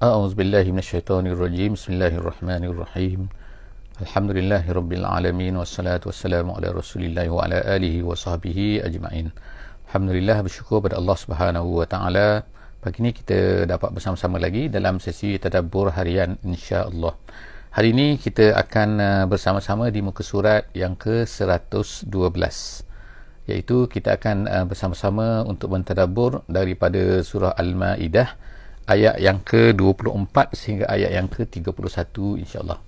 أعوذ بالله من الشيطان الرجيم بسم الله الرحمن الرحيم الحمد لله رب العالمين والصلاة والسلام على رسول الله وعلى آله وصحبه أجمعين. Alhamdulillah, bersyukur pada Allah Subhanahu wa taala. Pagi ini kita dapat bersama-sama lagi dalam sesi tadabbur harian insya-Allah. Hari ini kita akan bersama-sama di muka surat yang ke-112, iaitu kita akan bersama-sama untuk mentadabbur daripada surah Al-Maidah ayat yang ke-24 sehingga ayat yang ke-31 insya-Allah.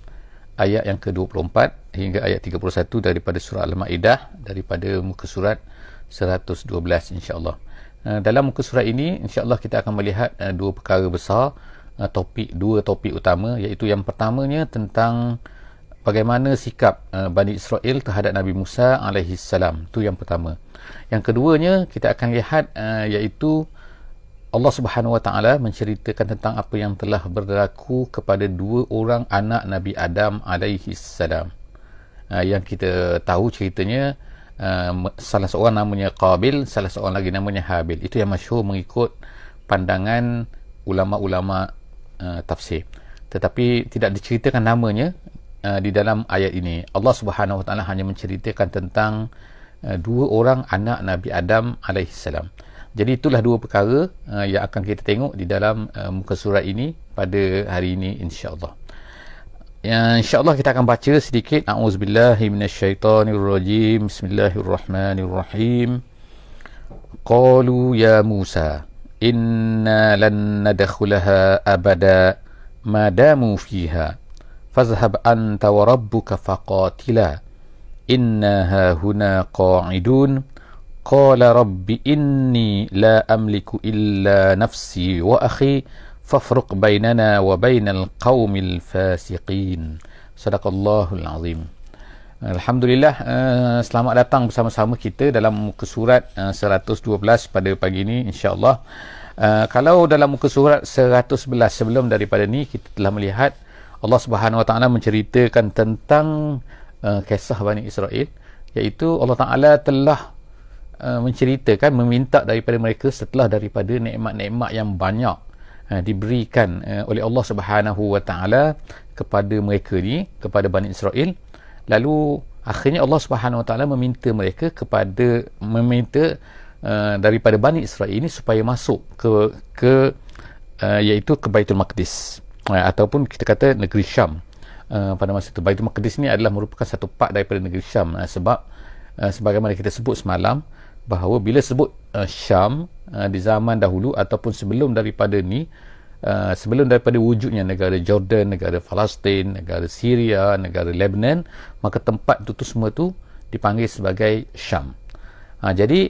Ayat yang ke-24 hingga ayat 31 daripada surah Al-Maidah daripada muka surat 112 insya-Allah. Dalam muka surat ini insya-Allah kita akan melihat dua perkara besar, dua topik utama, iaitu yang pertamanya tentang bagaimana sikap Bani Israel terhadap Nabi Musa alaihi salam. Itu yang pertama. Yang keduanya kita akan lihat iaitu Allah Subhanahu wa taala menceritakan tentang apa yang telah berlaku kepada dua orang anak Nabi Adam alaihi salam. Yang kita tahu ceritanya, salah seorang namanya Qabil, salah seorang lagi namanya Habil. Itu yang masyhur mengikut pandangan ulama-ulama tafsir. Tetapi tidak diceritakan namanya di dalam ayat ini. Allah Subhanahu wa taala hanya menceritakan tentang dua orang anak Nabi Adam alaihi salam. Jadi itulah dua perkara yang akan kita tengok di dalam muka surat ini pada hari ini insya-Allah. InsyaAllah kita akan baca sedikit. A'udzubillahi minasyaitanirrajim. Bismillahirrahmanirrahim. Qalu ya Musa inna lan nadkhulaha abada ma damu fiha fazhab anta wa rabbuka faqatila inna hahuna qa'idun. Qala rabbi inni la amliku illa nafsi wa akhi fafruq bainana wa bainal qaumil fasiqin. Sadaqallahul azim. Alhamdulillah, selamat datang bersama-sama kita dalam muka surat 112 pada pagi ini insya-Allah. Kalau dalam muka surat 111 sebelum daripada ni kita telah melihat Allah Subhanahu wa taala menceritakan tentang kisah Bani Israel, iaitu Allah taala telah menceritakan, meminta daripada mereka setelah daripada nikmat-nikmat yang banyak diberikan oleh Allah Subhanahu wa taala kepada mereka ni, kepada Bani Israel. Lalu akhirnya Allah Subhanahu wa taala meminta daripada Bani Israel ini supaya masuk iaitu ke Baitul Maqdis, ataupun kita kata negeri Syam. Pada masa itu Baitul Maqdis ni adalah merupakan satu part daripada negeri Syam, sebab sebagaimana kita sebut semalam bahawa bila sebut Syam di zaman dahulu ataupun sebelum daripada ni, sebelum daripada wujudnya negara Jordan, negara Palestin, negara Syria, negara Lebanon, maka tempat itu semua tu dipanggil sebagai Syam. Jadi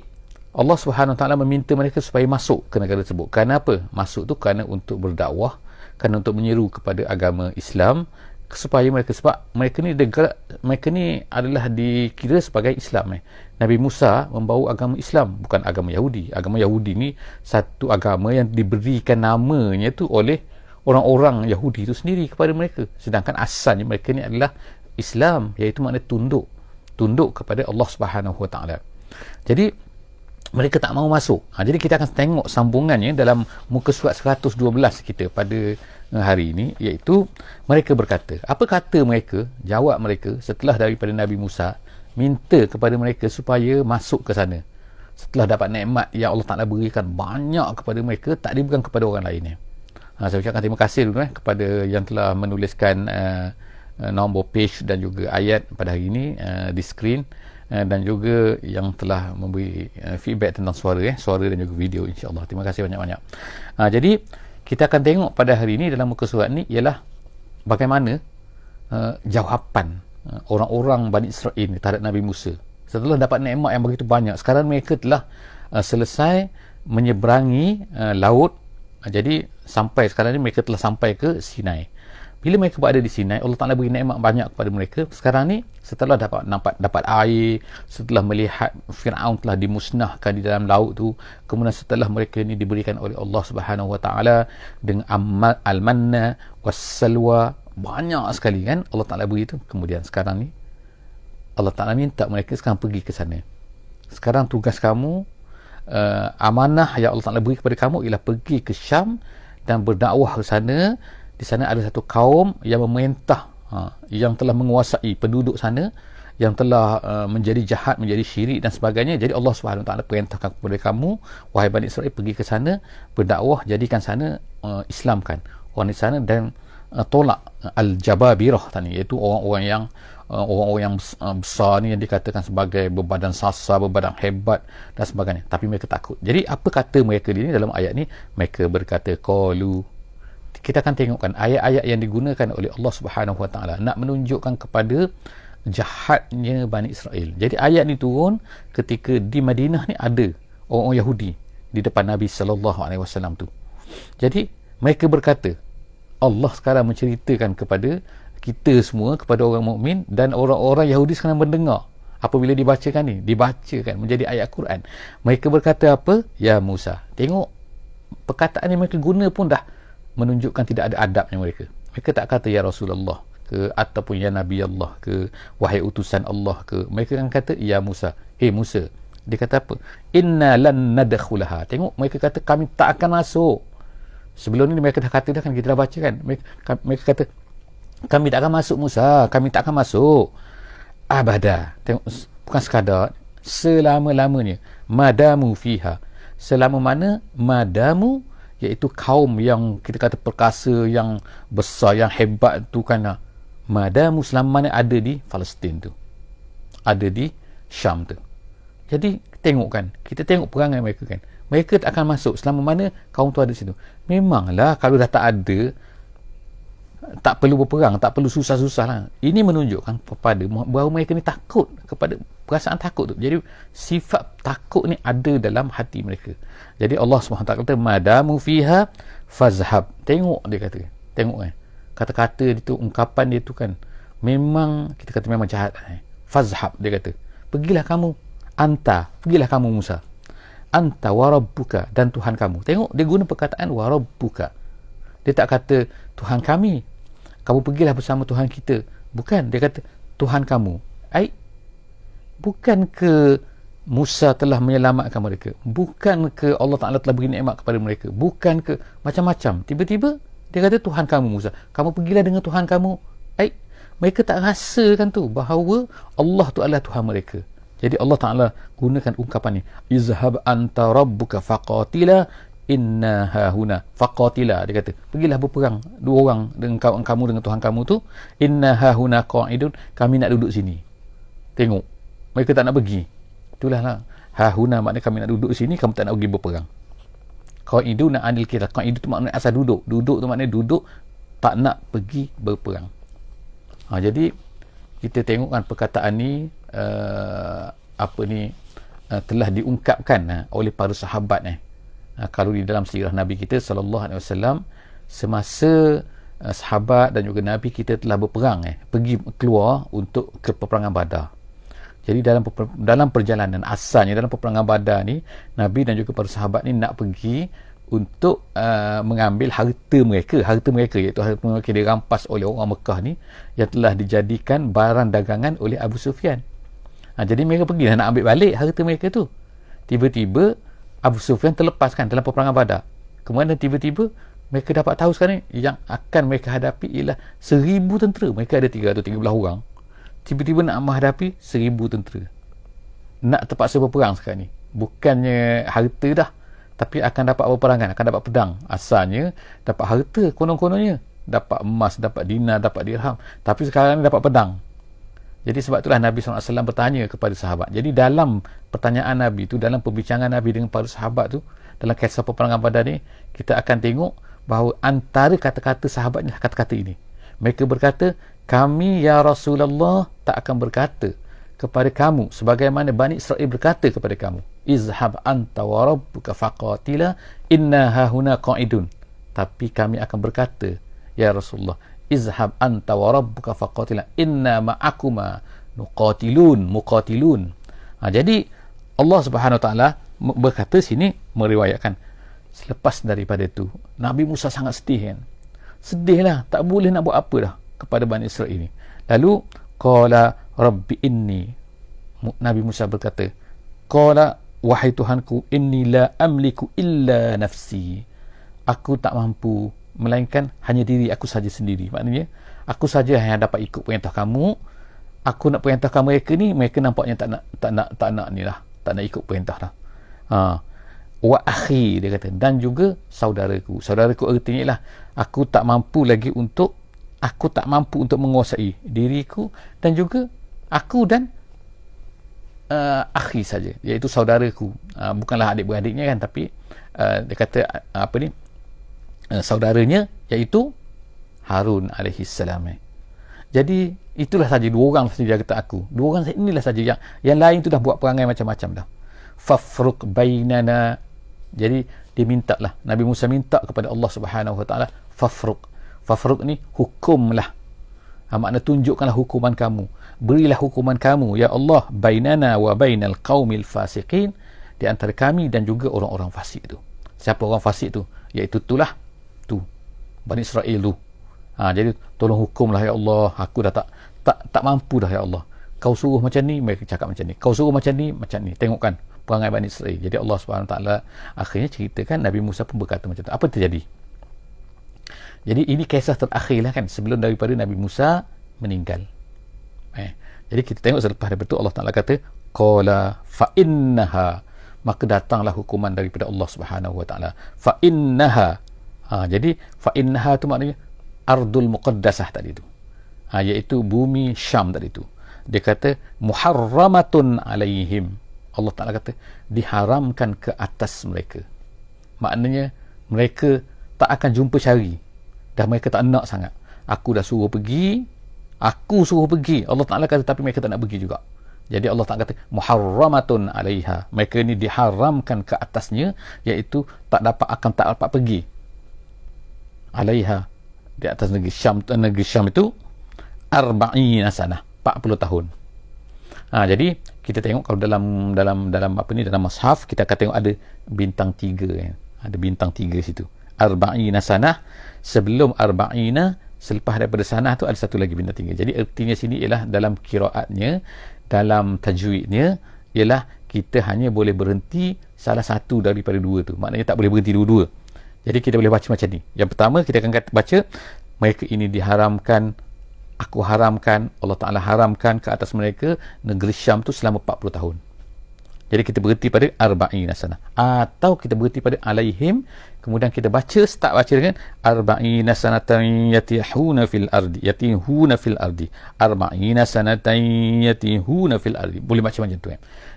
Allah Subhanahu Wa Taala meminta mereka supaya masuk ke negara tersebut. Kerana apa? Masuk tu kerana untuk berdakwah, kerana untuk menyeru kepada agama Islam, supaya mereka ni adalah dikira sebagai Islam. Nabi Musa membawa agama Islam, bukan agama Yahudi. Agama Yahudi ni satu agama yang diberikan namanya tu oleh orang-orang Yahudi itu sendiri kepada mereka. Sedangkan asalnya mereka ni adalah Islam, iaitu makna tunduk kepada Allah Subhanahu Wa Taala. Jadi mereka tak mahu masuk. Jadi kita akan tengok sambungannya dalam muka surat 112 kita pada hari ini, iaitu mereka berkata. Apa kata mereka? Jawab mereka setelah daripada Nabi Musa minta kepada mereka supaya masuk ke sana. Setelah dapat nikmat yang Allah Ta'ala berikan banyak kepada mereka, tak diberikan kepada orang lainnya. Saya ucapkan terima kasih dulu kepada yang telah menuliskan nombor page dan juga ayat pada hari ini di skrin, dan juga yang telah memberi feedback tentang suara dan juga video insya-Allah. Terima kasih banyak-banyak. Jadi kita akan tengok pada hari ini dalam muka surat ni ialah bagaimana jawapan orang-orang Bani Israel ni terhadap Nabi Musa setelah dapat nikmat yang begitu banyak. Sekarang mereka telah selesai menyeberangi laut. Jadi sampai sekarang ni mereka telah sampai ke Sinai. Bila mereka berada di Sinai, Allah Ta'ala beri nikmat banyak kepada mereka. Sekarang ni setelah dapat air, setelah melihat Fir'aun telah dimusnahkan di dalam laut tu, kemudian setelah mereka ni diberikan oleh Allah Subhanahu Wa Ta'ala dengan al-manna was-salwa, banyak sekali kan Allah Ta'ala beri tu. Kemudian sekarang ni Allah Ta'ala minta mereka sekarang pergi ke sana. Sekarang tugas kamu, amanah yang Allah Ta'ala beri kepada kamu ialah pergi ke Syam dan berdakwah ke sana. Di sana ada satu kaum yang memerintah, yang telah menguasai penduduk sana, yang telah menjadi jahat, menjadi syirik dan sebagainya. Jadi Allah Subhanahu Wa Taala perintahkan kepada kamu, wahai Bani Israel, pergi ke sana, berdakwah, jadikan sana Islamkan orang di sana, dan tolak al-jababirah tadi, iaitu orang-orang yang besar ni, yang dikatakan sebagai berbadan sasar, berbadan hebat dan sebagainya, tapi mereka takut. Jadi apa kata mereka ni dalam ayat ni? Mereka berkata qalu. Kita akan tengokkan ayat-ayat yang digunakan oleh Allah Subhanahu Wa Taala nak menunjukkan kepada jahatnya Bani Israel. Jadi ayat ni turun ketika di Madinah ni ada orang-orang Yahudi di depan Nabi sallallahu alaihi wasallam tu. Jadi mereka berkata, Allah sekarang menceritakan kepada kita semua, kepada orang mukmin, dan orang-orang Yahudi sekarang mendengar apabila dibacakan menjadi ayat Quran. Mereka berkata apa? Ya Musa. Tengok perkataan yang mereka guna pun dah menunjukkan tidak ada adabnya mereka. Mereka tak kata ya Rasulullah ke, ataupun ya Nabi Allah ke, wahai utusan Allah ke. Mereka kan kata ya Musa. Hei Musa. Dia kata apa? Inna lan nadkhulaha. Tengok, mereka kata kami tak akan masuk. Sebelum ni mereka dah kata dah, kan kita dah baca kan, mereka kata kami tak akan masuk Musa, kami tak akan masuk abada. Tengok, bukan sekadar selama-lamanya, madamu fiha, selama mana madamu, iaitu kaum yang kita kata perkasa, yang besar, yang hebat tu kan, madamu selama mana ada di Palestin tu, ada di Syam tu. Jadi tengok kan, kita tengok perangai mereka kan, mereka tak akan masuk selama mana kaum tu ada situ. Memanglah kalau dah tak ada, tak perlu berperang, tak perlu susah-susah lah. Ini menunjukkan kepada bahawa mereka ni takut, kepada perasaan takut tu. Jadi sifat takut ni ada dalam hati mereka. Jadi Allah SWT kata madamu fiha fazhab. Tengok dia kata, tengok kan, kata-kata dia tu, ungkapan dia tu kan, memang kita kata memang jahat. Fazhab, dia kata pergilah kamu, pergilah kamu Musa, anta warabbuka, dan Tuhan kamu. Tengok, dia guna perkataan warabbuka. Dia tak kata Tuhan kami, kamu pergilah bersama Tuhan kita. Bukan, dia kata Tuhan kamu. Bukan ke Musa telah menyelamatkan mereka, bukan ke Allah Ta'ala telah beri nikmat kepada mereka, bukan ke macam-macam. Tiba-tiba dia kata Tuhan kamu Musa, kamu pergilah dengan Tuhan kamu. Mereka tak rasakan tu bahawa Allah tu adalah Tuhan mereka. Jadi Allah Ta'ala gunakan ungkapan ni, izhab anta rabbuka faqatila inna hahuna faqatila. Dia kata pergilah berperang dua orang dengan kamu dengan Tuhan kamu tu, inna hahuna qa'idun, kami nak duduk sini. Tengok, mereka tak nak pergi. Itulah lah, hahuna maknanya kami nak duduk sini, kamu tak nak pergi berperang. Qa'iduna anil qital, qa'id tu maknanya asal duduk, duduk tu maknanya duduk, tak nak pergi berperang. Jadi kita tengokkan perkataan ni telah diungkapkan oleh para sahabat. Kalau di dalam sirah Nabi kita sallallahu alaihi wasallam, semasa sahabat dan juga Nabi kita telah berperang, pergi keluar untuk ke peperangan Badar. Jadi dalam perjalanan, asalnya dalam peperangan Badar ni, Nabi dan juga para sahabat ni nak pergi untuk mengambil harta mereka, iaitu harta mereka dirampas oleh orang Mekah ni, yang telah dijadikan barang dagangan oleh Abu Sufyan. Jadi mereka pergi nak ambil balik harta mereka tu. Tiba-tiba Abu Sufyan terlepaskan dalam peperangan Badar. Kemudian tiba-tiba mereka dapat tahu sekarang ni, yang akan mereka hadapi ialah 1000 tentera. Mereka ada 313 orang. Tiba-tiba nak menghadapi 1000 tentera. Nak terpaksa berperang sekarang ni. Bukannya harta dah, tapi akan dapat peperangan, akan dapat pedang. Asalnya dapat harta konon-kononnya, dapat emas, dapat dinar, dapat dirham, tapi sekarang ni dapat pedang. Jadi sebab itulah Nabi SAW bertanya kepada sahabat. Jadi dalam pertanyaan Nabi tu, dalam perbincangan Nabi dengan para sahabat tu, dalam kisah peperangan Badar ni, kita akan tengok bahawa antara kata-kata sahabatnya kata-kata ini. Mereka berkata, kami ya Rasulullah tak akan berkata kepada kamu sebagaimana Bani Israel berkata kepada kamu, izhab anta wa rabbuka faqatila inna hahuna qa'idun. Tapi kami akan berkata, ya Rasulullah, izhab anta wa rabbuka faqatila inna ma'akuma muqatilun. Jadi Allah Subhanahu Wa Taala berkata sini, meriwayatkan selepas daripada itu Nabi Musa sangat sedih kan. Sedihlah, tak boleh nak buat apa dah kepada Bani Israel ini. Lalu qala rabbi inni, Nabi Musa berkata, qala wahai Tuhanku, inni la amliku illa nafsi, aku tak mampu, melainkan hanya diri aku saja sendiri. Maknanya aku saja yang dapat ikut perintah kamu. Aku nak perintah mereka ni, mereka nampaknya tak nak ni lah, tak nak ikut perintah dah. Wa akhi, dia kata, dan juga saudaraku. Saudaraku artinya lah, aku tak mampu untuk menguasai diriku, dan juga aku dan akhi saja, iaitu saudaraku. Bukanlah adik-beradiknya kan, tapi dia kata saudaranya, iaitu Harun alaihi salam. Jadi itulah saja, dua orang saja kata aku. Dua orang inilah saja, yang lain tu dah buat perangai macam-macam dah. Fafruq bainana. Jadi dia minta lah, Nabi Musa minta kepada Allah Subhanahu Wa Taala, Fafruq ni hukumlah. Makna tunjukkanlah hukuman kamu, berilah hukuman kamu ya Allah, bainana wa bainal qaumil fasiqin, di antara kami dan juga orang-orang fasik tu. Siapa orang fasik tu? Iaitu Bani Israel tu. Jadi tolong hukumlah ya Allah, aku dah tak mampu dah ya Allah. Kau suruh macam ni, mereka cakap macam ni. Kau suruh macam ni. Tengokkan perangai Bani Israel. Jadi Allah SWT akhirnya ceritakan Nabi Musa pun berkata macam tu. Apa terjadi? Jadi ini kisah terakhir lah kan, sebelum daripada Nabi Musa meninggal. Jadi kita tengok selepas daripada itu Allah Ta'ala kata, qala fa innaha, maka datanglah hukuman daripada Allah Subhanahu Wa Ta'ala. Fa innaha. Jadi fa innaha tu maknanya ardul muqaddasah tadi tu. Iaitu bumi Syam tadi tu. Dia kata muharramatun alaihim. Allah Ta'ala kata diharamkan ke atas mereka. Maknanya mereka tak akan jumpa cari. Dah mereka tak nak sangat. Aku suruh pergi. Allah Ta'ala kata, tapi mereka tak nak pergi juga. Jadi Allah Ta'ala kata muharramatun alaiha. Mereka ni diharamkan ke atasnya, iaitu tak dapat pergi. Alaiha, di atas negeri Syam itu, arba'ina sanah, 40 tahun. Jadi kita tengok kalau dalam mushaf kita akan tengok ada bintang 3 ada bintang 3 situ. Arba'ina sanah, sebelum arba'ina, selepas daripada sanah tu ada satu lagi bintang 3. Jadi artinya sini ialah dalam qiraatnya, dalam tajwidnya, ialah kita hanya boleh berhenti salah satu daripada dua tu. Maknanya tak boleh berhenti dua-dua. Jadi kita boleh baca macam ni. Yang pertama kita akan baca, mereka ini diharamkan, aku haramkan, Allah Ta'ala haramkan ke atas mereka negeri Syam tu selama 40 tahun. Jadi kita berhenti pada arba'ina sanah. Atau kita berhenti pada alaihim, kemudian kita start baca dengan arba'ina sanatan yatihuna fil ardi. Arba'ina sanatan yatihuna fil ardi. Boleh macam tu.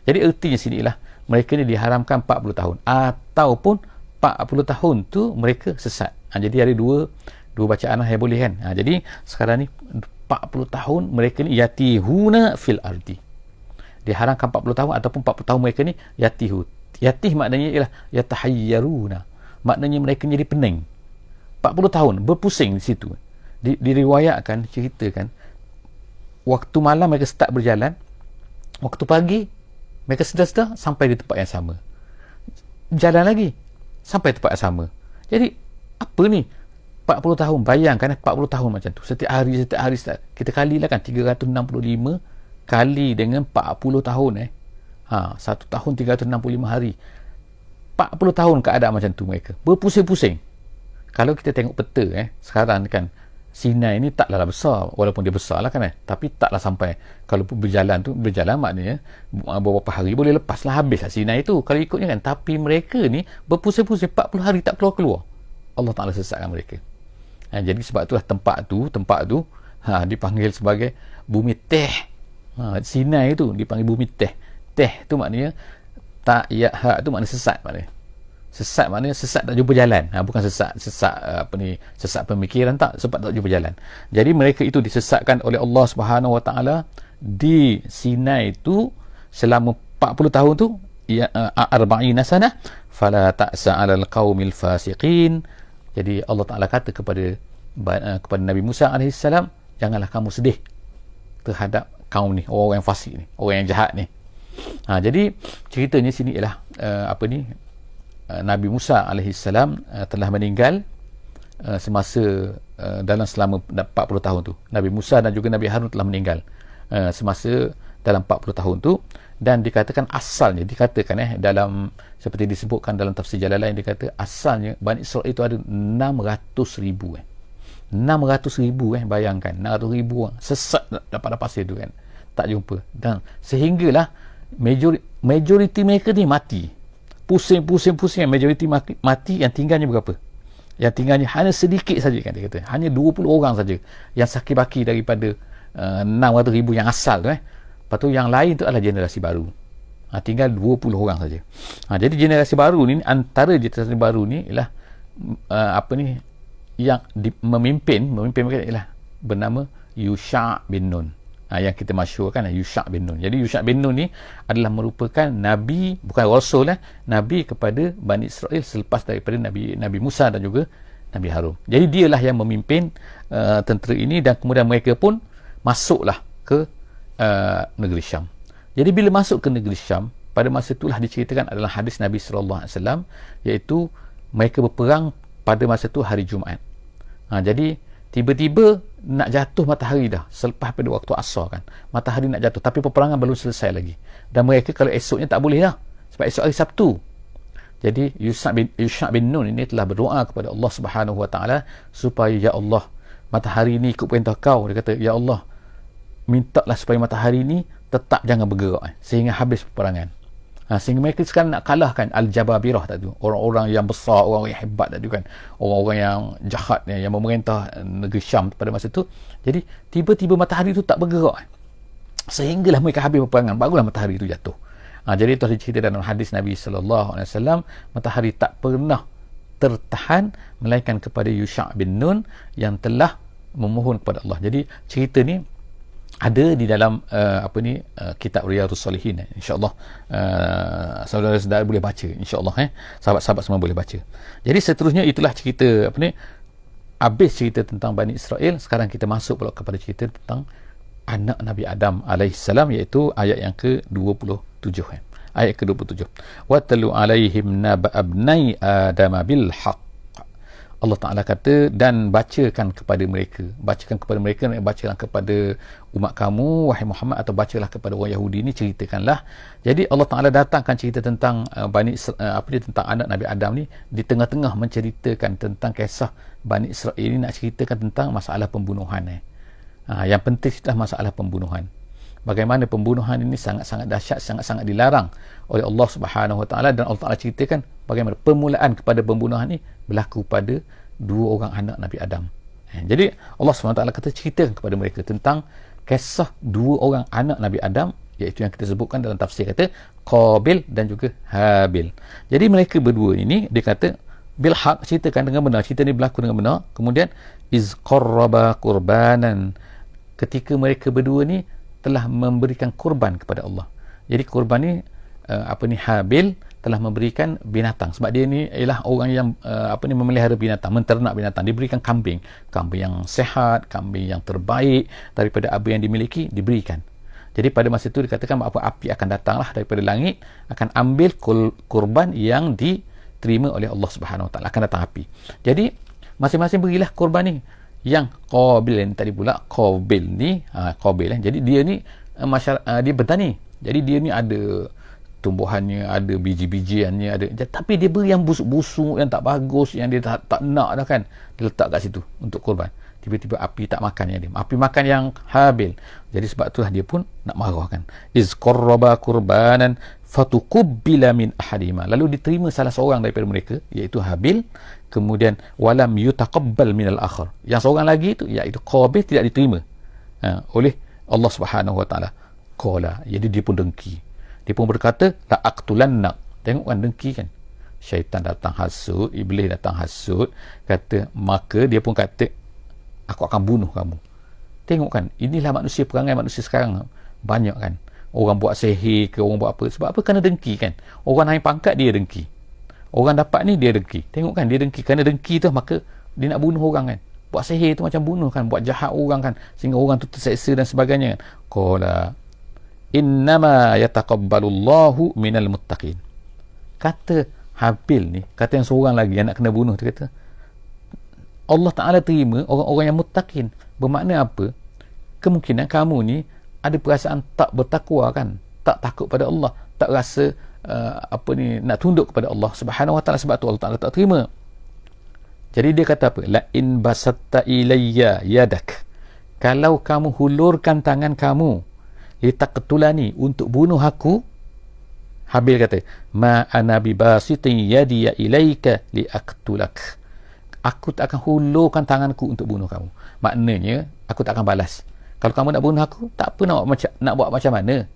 Jadi artinya sini ialah mereka ni diharamkan 40 tahun. Ataupun 40 tahun tu mereka sesat. Jadi ada dua bacaan yang boleh kan. Jadi sekarang ni 40 tahun mereka ni yatihuna fil ardi, diharamkan 40 tahun, ataupun 40 tahun mereka ni yatih maknanya ialah yatahayyaruna, maknanya mereka jadi pening. 40 tahun berpusing di situ. Diriwayatkan, ceritakan, waktu malam mereka start berjalan, waktu pagi mereka sedar-sedar sampai di tempat yang sama, jalan lagi sampai tempat yang sama. Jadi apa ni 40 tahun, bayangkan 40 tahun macam tu, setiap hari kita kalilah kan 365 kali dengan 40 tahun. Satu tahun 365 hari, 40 tahun keadaan macam tu mereka berpusing-pusing. Kalau kita tengok peta sekarang kan, Sinai ni taklah besar, walaupun dia besar lah kan, tapi taklah sampai, kalau berjalan maknanya beberapa hari boleh lepas lah, habis lah Sinai tu kalau ikutnya kan. Tapi mereka ni berpusing-pusing 40 hari tak keluar-keluar. Allah Ta'ala sesatkan mereka. Jadi sebab itulah tempat tu dipanggil sebagai bumi Teh. Sinai tu dipanggil bumi Teh. Teh tu maknanya tak ya ha tu maknanya sesat, maknanya sesat, maknanya sesat tak jumpa jalan. Bukan sesat pemikiran, tak, sebab tak jumpa jalan. Jadi mereka itu disesatkan oleh Allah Subhanahu Wa Taala di Sinai tu selama 40 tahun tu, arba'ina sanah, fala ta'sa 'alal qaumil fasiqin. Jadi Allah Ta'ala kata kepada Nabi Musa AS, janganlah kamu sedih terhadap kaum ni, orang yang fasik ni, orang yang jahat ni. Jadi ceritanya sini ialah Nabi Musa AS telah meninggal semasa selama 40 tahun tu. Nabi Musa dan juga Nabi Harun telah meninggal semasa dalam 40 tahun tu. Dan dikatakan asalnya, dalam seperti disebutkan dalam tafsir Jalalain, dikata asalnya Bani Israel itu ada 600,000 600,000 bayangkan 600,000 orang sesat pada pasir tu kan, tak jumpa. Dan sehinggalah majoriti mereka ni mati, pusing majoriti mati. Yang tinggalnya berapa? Yang tinggalnya hanya sedikit saja kan, dia kata hanya 20 orang saja yang sakit baki daripada 600,000 yang asal tu. Lepas tu yang lain tu adalah generasi baru. Tinggal 20 orang saja. Jadi generasi baru ni, antara generasi baru ni ialah yang memimpin mereka ialah bernama Yusha' bin Nun. Yang kita masyhurkan Yusha' bin Nun. Jadi Yusha' bin Nun ni adalah merupakan nabi, bukan rasul, nabi kepada Bani Israel selepas daripada Nabi Musa dan juga Nabi Harun. Jadi dialah yang memimpin tentera ini, dan kemudian mereka pun masuklah ke negeri Syam. Jadi bila masuk ke negeri Syam, pada masa itulah diceritakan adalah hadis Nabi SAW, iaitu mereka berperang pada masa itu hari Jumaat. Jadi tiba-tiba nak jatuh matahari dah, selepas pada waktu asar kan, matahari nak jatuh, tapi peperangan belum selesai lagi. Dan mereka kalau esoknya tak boleh dah, sebab esok hari Sabtu. Jadi Yusha' bin Nun ini telah berdoa kepada Allah Subhanahu Wa Taala supaya, ya Allah, matahari ni ikut perintah kau. Dia kata, ya Allah, mintalah supaya matahari ni tetap jangan bergerak sehingga habis peperangan. Sehingga mereka sekarang nak kalahkan Al-Jababirah tadi, orang-orang yang besar, orang yang hebat tadi kan, orang-orang yang jahat yang memerintah negeri Syam pada masa itu. Jadi tiba-tiba matahari itu tak bergerak, sehinggalah mereka habis peperangan, barulah matahari itu jatuh. Jadi itu diceritakan dalam hadis Nabi SAW, matahari tak pernah tertahan melainkan kepada Yusha' bin Nun yang telah memohon kepada Allah. Jadi cerita ni ada di dalam kitab Riyadhus Salihin, insya-Allah saudara-saudara boleh baca, insya-Allah sahabat-sahabat semua boleh baca. Jadi seterusnya itulah cerita habis cerita tentang Bani Israel. Sekarang kita masuk pula kepada cerita tentang anak Nabi Adam alaihissalam, iaitu ayat yang ke-27. Ayat ke-27. Wa talu alaihim naba abnai adam bil haqq. Allah Ta'ala kata, dan bacakan kepada mereka, bacakan kepada umat kamu, wahai Muhammad, atau bacalah kepada orang Yahudi ni, ceritakanlah. Jadi Allah Ta'ala datangkan cerita tentang tentang anak Nabi Adam ni, di tengah-tengah menceritakan tentang kisah Bani Israel ini, nak ceritakan tentang masalah pembunuhan. Yang penting adalah masalah pembunuhan. Bagaimana pembunuhan ini sangat-sangat dahsyat, sangat-sangat dilarang oleh Allah Subhanahu Wa Taala, dan Allah Taala ceritakan bagaimana permulaan kepada pembunuhan ini berlaku pada dua orang anak Nabi Adam. Jadi Allah Subhanahu Wa Taala kata, ceritakan kepada mereka tentang kisah dua orang anak Nabi Adam, iaitu yang kita sebutkan dalam tafsir kata Qabil dan juga Habil. Jadi mereka berdua ini, dia kata bil haq, ceritakan dengan benar, cerita ni berlaku dengan benar. Kemudian iz qarraba qurbanan, ketika mereka berdua ni telah memberikan kurban kepada Allah. Jadi kurban ni Habil telah memberikan binatang, sebab dia ni ialah orang yang memelihara binatang, menternak binatang. Diberikan kambing yang sehat, kambing yang terbaik daripada apa yang dimiliki, diberikan. Jadi pada masa itu dikatakan bahawa api akan datanglah daripada langit, akan ambil kurban yang diterima oleh Allah Subhanahu Wa Taala, akan datang api. Jadi masing-masing berilah kurban ni. Yang Qabil ni tadi pula, Qabil ni jadi dia ni dia bertani. Jadi dia ni ada tumbuhannya, ada biji-bijiannya, ada, tapi dia beri yang busuk-busuk, yang tak bagus, yang dia tak nak dah kan, dia letak kat situ untuk kurban. Tiba-tiba api tak makan yang dia, api makan yang Habil. Jadi sebab itulah dia pun nak marah kan. Iz qarraba qurbanan fatuqubbila min ahadihima, lalu diterima salah seorang daripada mereka, iaitu Habil. Kemudian walam yutaqabbal minal akhar, yang seorang lagi itu, iaitu Qabil, tidak diterima oleh Allah Subhanahu Wa Taala. Qala, jadi dia pun dengki, dia pun berkata la aqtulannak. Tengok kan, dengki kan, syaitan datang hasut, iblis datang hasut, kata, maka dia pun kata, aku akan bunuh kamu. Tengok kan, inilah manusia, perangai manusia sekarang banyak kan, orang buat sihir ke, orang buat apa, sebab apa? Kerana dengki kan. Orang naik pangkat, dia dengki. Orang dapat ni, dia dengki. Tengok kan, dia dengki. Kerana dengki tu, maka dia nak bunuh orang kan. Buat sihir tu macam bunuh kan, buat jahat orang kan, sehingga orang tu terseksa dan sebagainya kan. Qala innama yataqabbalullahu minal muttaqin. Kata Habil ni, kata yang seorang lagi yang nak kena bunuh tu, kata Allah Ta'ala terima orang-orang yang muttaqin. Bermakna apa? Kemungkinan kamu ni ada perasaan tak bertakwa kan, tak takut pada Allah, tak rasa nak tunduk kepada Allah Subhanahu wa taala, sebab tu Allah Taala tak terima. Jadi dia kata apa? La in basatta ilayya yadak, kalau kamu hulurkan tangan kamu litaqtulani, untuk bunuh aku. Habil kata, ma ana bibasitin yadi ilaika liaqtulak, aku tak akan hulurkan tanganku untuk bunuh kamu. Maknanya aku tak akan balas. Kalau kamu nak bunuh aku, tak apa nak buat macam mana.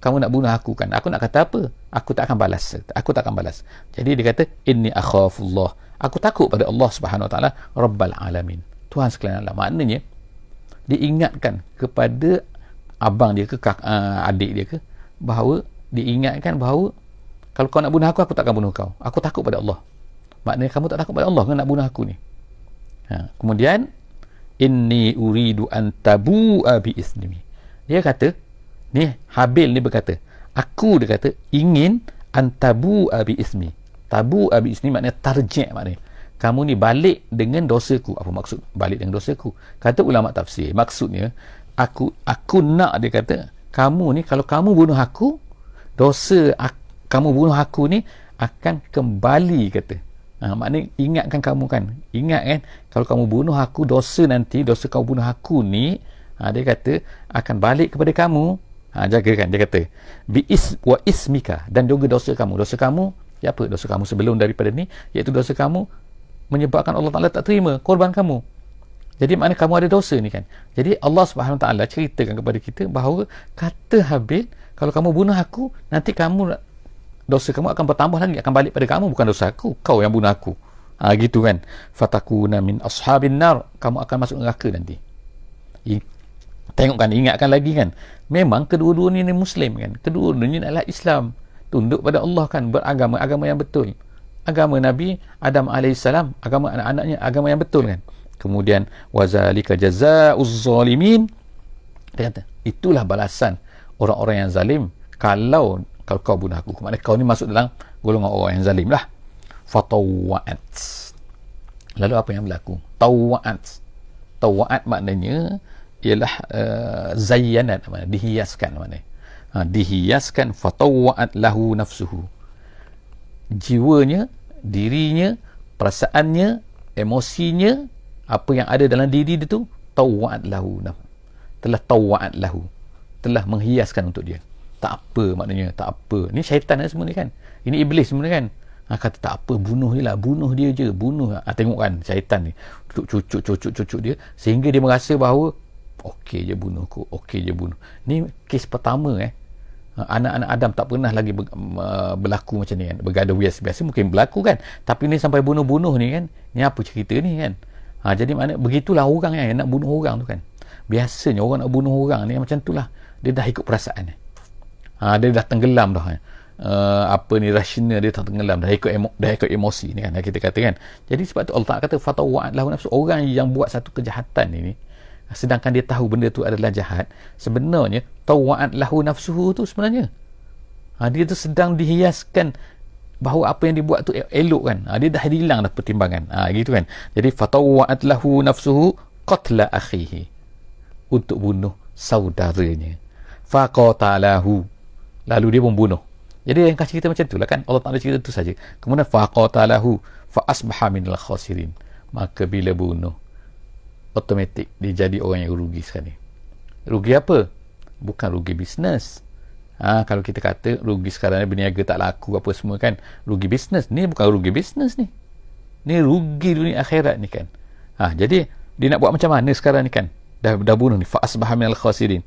Kamu nak bunuh aku kan, aku nak kata apa? Aku tak akan balas. Aku tak akan balas. Jadi dia kata, inni akhafullah, aku takut pada Allah Subhanahu wa taala, Rabbal alamin, Tuhan sekalian alam. Maknanya diingatkan kepada abang dia ke adik dia ke, bahawa diingatkan bahawa kalau kau nak bunuh aku tak akan bunuh kau. Aku takut pada Allah. Maknanya kamu tak takut pada Allah kan nak bunuh aku ni. Kemudian inni uridu an tabu'a bi ismi. Dia kata, ni Habil ni berkata, dia kata ingin an tabu'a bi ismi. Tabu'a bi ismi maknanya tarji', maknanya kamu ni balik dengan dosaku. Apa maksud balik dengan dosaku? Kata ulama tafsir, maksudnya aku nak, dia kata, kamu ni kalau kamu bunuh aku, dosa kamu bunuh aku ni akan kembali, kata. Maknanya ingatkan kamu kan, ingat kan, kalau kamu bunuh aku, dosa nanti, dosa kamu bunuh aku ni, dia kata akan balik kepada kamu. Jaga kan, dia kata wa ismika, dan juga dosa kamu. Dosa kamu, apa dosa kamu sebelum daripada ni, iaitu dosa kamu menyebabkan Allah Ta'ala tak terima korban kamu. Jadi maknanya kamu ada dosa ni kan. Jadi Allah Subhanahu Wa Ta'ala ceritakan kepada kita bahawa, kata Habil, kalau kamu bunuh aku, nanti dosa kamu akan bertambah lagi, akan balik pada kamu, bukan dosa aku, kau yang bunuh aku. Gitu kan. Fatakuna min ashabin nar, kamu akan masuk neraka nanti. Tengok kan, ingatkan lagi kan, memang kedua-dua ni Muslim kan, kedua-duanya adalah Islam, tunduk pada Allah kan, agama yang betul, agama Nabi Adam AS, agama anak-anaknya, agama yang betul kan. Kemudian wazalika jazaa'uz zalimin, dia kata itulah balasan orang-orang yang zalim kalau kau bunuh aku. Maknanya kau ni masuk dalam golongan orang yang zalim lah. Fatawa'at, lalu apa yang berlaku? Tawa'at maknanya ialah zayyanat, maknanya dihiaskan, maknanya dihiaskan. Fatawa'at lahu nafsuhu, jiwanya, dirinya, perasaannya, emosinya, apa yang ada dalam diri dia tu, tawa'at lahu, telah menghiaskan untuk dia. Tak apa, maknanya tak apa. Ni syaitan semua ni kan, ini iblis semua ni kan. Kata tak apa, bunuh je lah, bunuh dia je, bunuh. Tengok kan, syaitan ni cucuk dia, sehingga dia merasa bahawa okey je bunuh aku, okey je bunuh. Ni kes pertama anak-anak Adam tak pernah lagi berlaku macam ni kan, bergaduh biasa-biasa mungkin berlaku kan, tapi ni sampai bunuh-bunuh ni kan, ni apa cerita ni kan. Jadi maknanya begitulah orang yang nak bunuh orang tu kan. Biasanya orang nak bunuh orang ni macam tu lah, dia dah ikut perasaan ni. Dia dah tenggelam dah. Rasional dia dah tenggelam, dah ikut emosi ni kan, kita kata kan. Jadi sebab tu Allah kata fatawa'at lahu nafsu, orang yang buat satu kejahatan ini, sedangkan dia tahu benda tu adalah jahat, sebenarnya tawa'at lahu nafsuhu tu sebenarnya dia tu sedang dihiaskan bahawa apa yang dibuat tu elok kan. Dia dah hilang dah pertimbangan, gitu kan. Jadi fatawa'at lahu nafsuhu qatla akhihi, untuk bunuh saudaranya. Faqatalahu, lalu dia membunuh. Jadi yang kasih cerita macam tu lah kan, Allah tak ada cerita tu saja. Kemudian faqatalahu fa asbaha minal khasirin, maka bila bunuh, automatik dia jadi orang yang rugi sekarang ni. Rugi apa? Bukan rugi bisnes. Kalau kita kata rugi sekarang ni berniaga tak laku apa semua kan, rugi bisnes. Ni bukan rugi bisnes ni. Ni rugi dunia akhirat ni kan. Jadi dia nak buat macam mana sekarang ni kan? Dah bunuh ni, fa asbaha minal khasirin.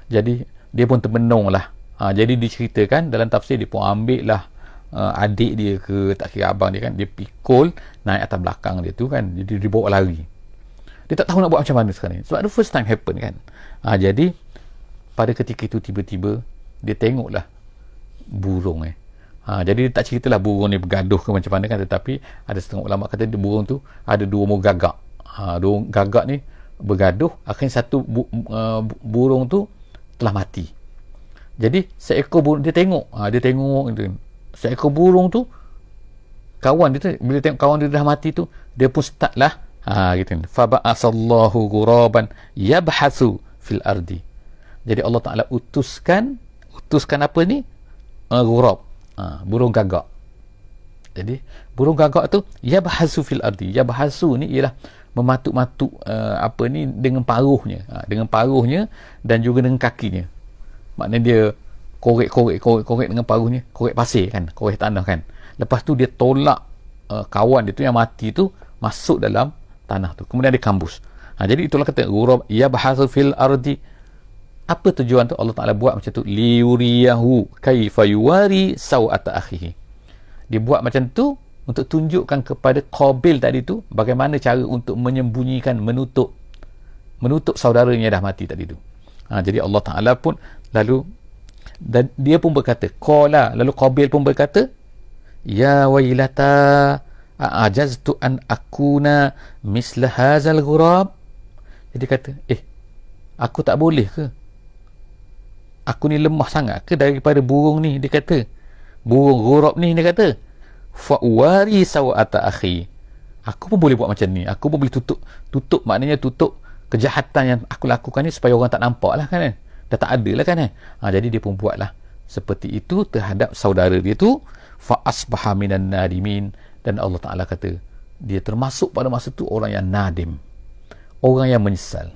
Jadi dia pun termenung lah. Jadi diceritakan dalam tafsir, dia pun ambil lah adik dia ke, tak kira abang dia kan, dia pikul naik atas belakang dia tu kan, jadi dia bawa lari. Dia tak tahu nak buat macam mana sekarang ni, sebab the first time happen kan. Jadi pada ketika itu tiba-tiba dia tengoklah burung jadi dia tak ceritalah burung ni bergaduh ke macam mana kan, tetapi ada setengah ulama kata burung tu ada dua umur gagak. Dua gagak ni bergaduh, akhirnya satu burung tu telah mati. Jadi seekor burung, dia tengok gitu. Seekor burung tu, kawan dia tu, bila tengok kawan dia dah mati tu, dia pun start lah gitu. Fa ba'asallahu ghuraban yabhasu fil ardi. Jadi Allah Ta'ala utuskan apa ni? Ghurab, burung gagak. Jadi burung gagak tu yabhasu fil ardi. Yabhasu ni ialah mematuk-matuk apa ni dengan paruhnya, dan juga dengan kakinya. Maknanya dia korek dengan paruhnya, korek pasir kan, korek tanah kan. Lepas tu dia tolak kawan dia tu yang mati tu masuk dalam tanah tu, kemudian dia kambus. Jadi itulah kata ghurab yabhasu fil ardi. Apa tujuan tu Allah Ta'ala buat macam tu? Liuriyahu kaifa yuwari sawata akhihi. Dia buat macam tu untuk tunjukkan kepada Qabil tadi tu bagaimana cara untuk menyembunyikan, menutup saudaranya dah mati tadi tu. Jadi Allah Ta'ala pun lalu, dan dia pun berkata, qala, lalu Qabil pun berkata, ya wailata ajaztu an akuna misla hazal ghurab. Jadi kata, aku tak boleh ke? Aku ni lemah sangat ke daripada burung ni? Dia kata, burung ghurab ni, dia kata, fa'wari sawata akhi. Aku pun boleh buat macam ni. Aku pun boleh tutup, maknanya tutup kejahatan yang aku lakukan ni supaya orang tak nampak lah kan. Dah tak ada lah kan. Jadi dia pun buatlah seperti itu terhadap saudara dia tu. Fa'asbaha minan nadimin. Dan Allah Ta'ala kata, dia termasuk pada masa tu orang yang nadim, orang yang menyesal.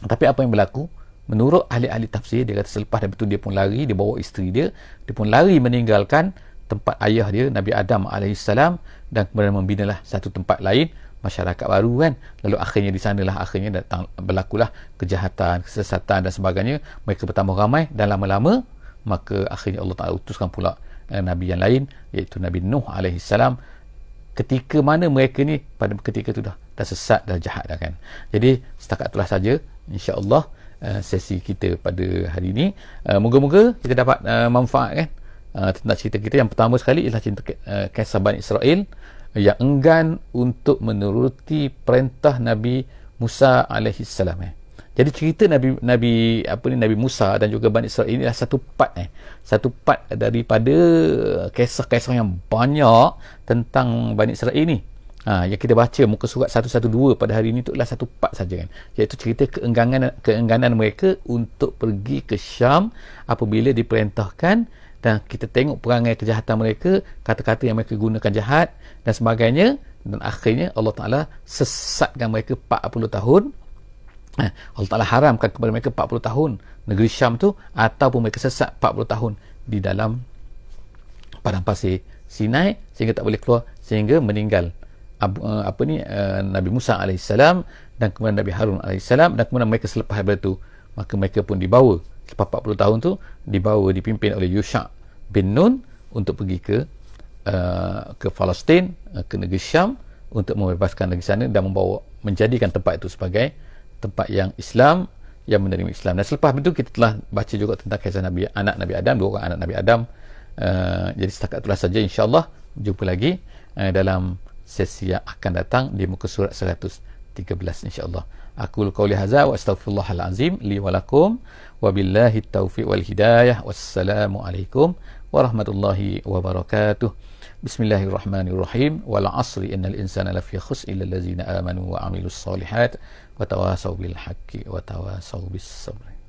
Tapi apa yang berlaku? Menurut ahli-ahli tafsir, dia kata selepas daripada itu dia pun lari, dia bawa isteri dia pun lari meninggalkan tempat ayah dia Nabi Adam AS, dan kemudian membinalah satu tempat lain, masyarakat baru kan. Lalu akhirnya di sanalah berlakulah kejahatan, kesesatan dan sebagainya. Mereka bertambah ramai dan lama-lama maka akhirnya Allah Ta'ala utuskan pula Nabi yang lain, iaitu Nabi Nuh AS. Ketika mana mereka ni pada ketika tu dah sesat, dah jahat dah kan. Jadi setakat itulah saja insya-Allah sesi kita pada hari ini. Moga-moga kita dapat manfaat kan tentang cerita kita. Yang pertama sekali ialah cerita kisah Bani Israel yang enggan untuk menuruti perintah Nabi Musa AS. Jadi cerita Nabi Musa dan juga Bani Israel ini adalah satu part daripada kisah-kisah yang banyak tentang Bani Israel ini. Yang kita baca muka surat 112 pada hari ini tu adalah satu part saja kan, iaitu cerita keengganan mereka untuk pergi ke Syam apabila diperintahkan, dan kita tengok perangai kejahatan mereka, kata-kata yang mereka gunakan jahat dan sebagainya, dan akhirnya Allah Ta'ala sesatkan mereka 40 tahun. Allah Ta'ala haramkan kepada mereka 40 tahun negeri Syam tu, ataupun mereka sesat 40 tahun di dalam padang pasir Sinai sehingga tak boleh keluar, sehingga meninggal Nabi Musa AS dan kemudian Nabi Harun AS, dan kemudian mereka selepas daripada itu maka mereka pun dibawa selepas 40 tahun tu, dipimpin oleh Yusha bin Nun untuk pergi ke Palestin, ke negeri Syam, untuk membebaskan negeri sana dan menjadikan tempat itu sebagai tempat yang Islam, yang menerima Islam. Dan selepas itu kita telah baca juga tentang kisah anak Nabi Adam, 2 orang anak Nabi Adam. Jadi setakat itulah saja, insya-Allah jumpa lagi dalam sesi yang akan datang di muka surat 113 insya-Allah. Aku qauli hadza wa astaghfirullahal azim li wa lakum wa billahi taufiq wal hidayah. Wassalamu alaikum warahmatullahi wabarakatuh. Bismillahirrahmanirrahim. Wal 'asri innal insana lafi khusr illa allazina amanu wa 'amilus solihat wa tawasaw bil haqqi wa tawasaw bis sabr.